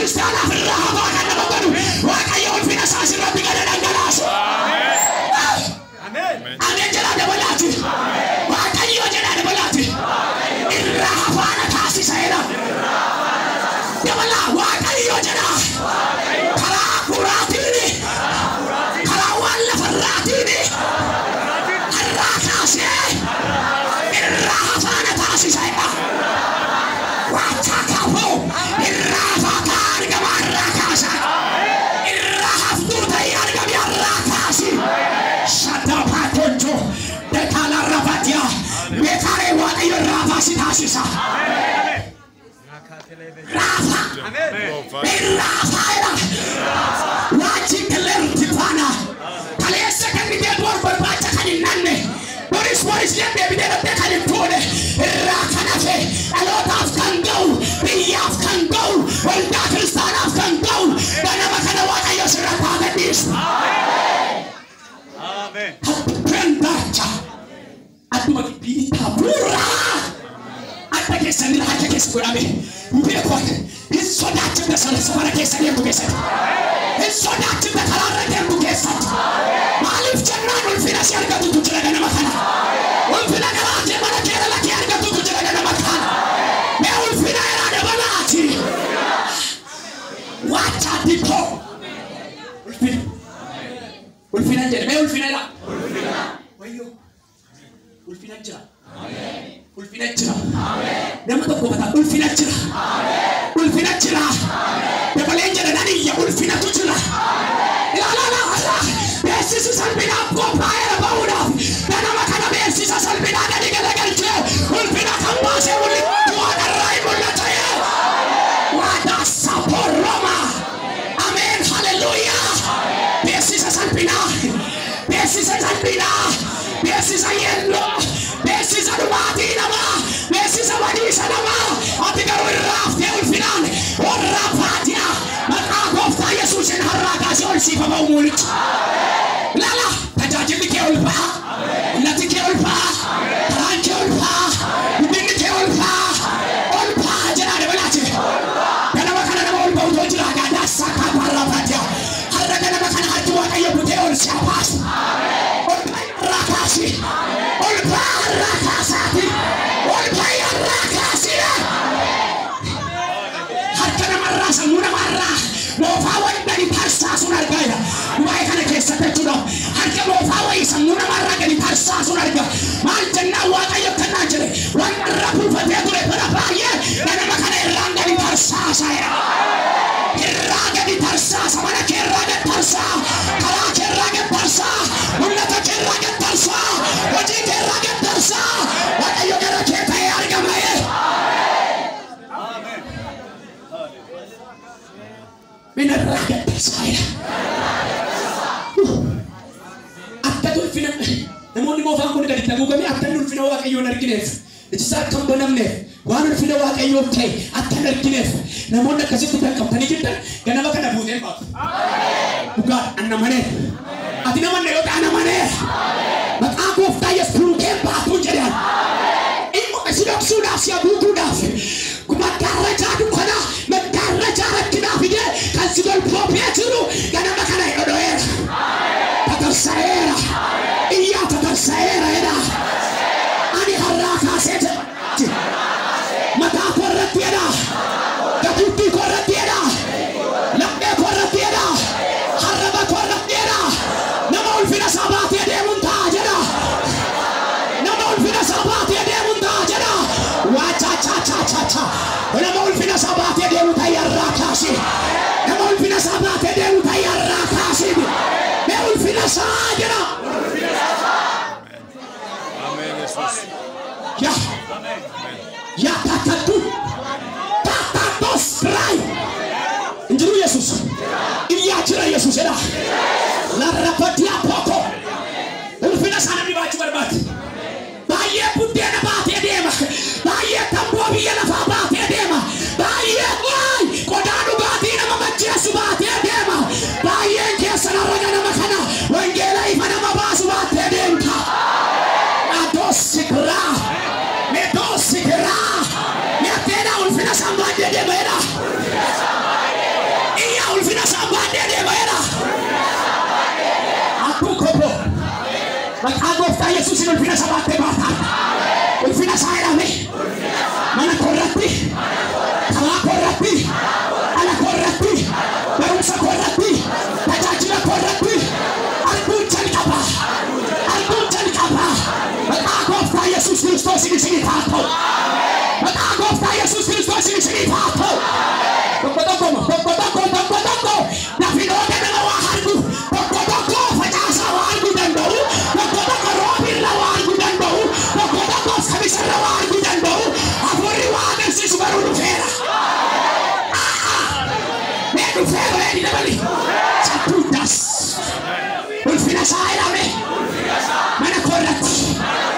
Kristiana Rafa kana baganu waaqayyo ulfina saasirratti gada dhangalaasu. Amen. Amen jala dabalati. Waaqayyo jala dabalati. Rafa na taasisa era. Dabala waaqayyo jala. Kara kuratini. Kara walla farratini. Rakase. Rafa na taasisa era. Watakapo. Rafa karga marakasa. Rafa tuta yarga biarakasi. Shadapa konjo. Dekala rafatia. Bekare waaqayyo Rafa sitasisa. Rafa. Rafa era. Wachi kelerti pana. Kalesa kanide bor barbacha kaninanne. Boris lembe bidera bekale tone. Rafa nafe. A lot of can go. Biyaf can go. All that Christian of can go. Banama kana waaqayyo sirapa gadis. Amen. Pendacha. Atuma kipita pura. Atake sanila atake skurame. Mbeko. Isodati besala sabara kesani mbukesa. Isodati betala mbukesa. Malif jannan ulfina siarga tutujira na makana. Ulfina galati mana kera la kiarga tutujira na makana. Me ulfina era de balati. Wacha dipo. Ulfina. Ulfina jere me ulfina la. Ulfina. Wayo. Ulfina jira. Amen. Ulfina jira. Amen. Nama to kota ulfina jira. Amen. Ulfina jira. Amen. De balenjere nani ya ulfina tu jira. Amen. La. Besi salbina ko paera bauda. Dana makana besi salbina dani galagalche. Ulfina kambase uli tuana rai mulla taye. Wada saporoma. Amen. Hallelujah. Besi salbina. Besi salbina. Besi sayendo. Besi salubati nama. Besi sabadi sanama. Atigaru rafte ulfinan. Orafatia. Makakofta Yesus en haraka si olsi fa maumulit. Lala. Tajajili ke ulfa. Nati ke ulfa. Ran ke ulfa. Bindi ke ulfa. Ulfa jana de balati. Kana makana na ulfa utojira gada saka parafatia. Haraka na makana hatuwa kayo bute olsi apas. Rakasi. Ulfa rakasati. Ulfa rakasi. Harkana marasa muna marra. Mofawa dari parsa sunar gaya. Buai kana kesa tetudo. Harka mofawa isa muna marra dari parsa sunar gaya. Mal janna wa kayo kanajere. Wan rapu fateture para paye. Nana makana iranga dari parsa saya. Iranga di parsa samana keranga parsa. Kala keranga parsa. Unnata keranga parsa. Wajib keranga parsa. Wa kayo kara keta yarga maye. Benar rakyat saya. Atta tu fina. Namun mau faham pun dari tahu kami atta tu fina wa kayo narkinef. Itu saat kamu benamne. Wan fina wa kayo tay. Atta narkinef. Namun nak kasih kita kampani kita. Kenapa kena buat apa? Bukan anak mana. Ati nama nelo anak mana. Mak aku tanya sepuluh kempa tu jadi. Ibu sudah siap buku dah. Kumakara jadu kana. Makara jarak kita fikir. Kansigal proprietary. Karena makana yodoer. Tatarsaera. Iya tatarsaera era. Ani haraka sete. Mata korretiera. Kaputi korretiera. Lakke korretiera. Haraba korretiera. Nama ulfina sabati ade muntajera. Nama ulfina sabati ade muntajera. Wacha cha cha cha cha. Nama ulfina sabati ade muntayarra kasi. Nama ulfina sabati ade muntayarra kasi. Nama ulfina sajera. Amen Yesus. Ya. Ya tatatu. Tatatos rai. Injuru Yesus. Iya jira Yesus era. La rapatia poko. Ulfina sana dibaca berbat. Baye putih na bate dema. Baye tambo biya na fa bate dema. Baye wai kodanu bate na mamajia su bate dema. Baye kesa na raga na makana. Wengela ifana mabasu bate dema. Adosikra. Medosikra. Metena ulfina sambade dema era. gooftaa Yesuusin ulfina sabaattee baataa. Ulfina isaa jedhame. Mana korratti. Karaa korratti. Ala korratti. Barumsa korratti. Tajaajila korratti. Arguun jalqaba. Arguun jalqaba. Maqaa gooftaa Yesuus Kiristoosiin isiniif haa ta'u. Maqaa gooftaa Yesuus Kiristoosiin isiniif haa ta'u. Tokko. Nafiloota nama waa argu. Tokko facaasaa waa argu danda'u. Tokko roobirra waa argu danda'u. Tokko samisarra waa argu danda'u. Hafuurri waa agarsiisu garuu dhufeera. Mee dhufeera mee dabali. Sattuutas. Ulfina isaa jedhame. Mana korratti.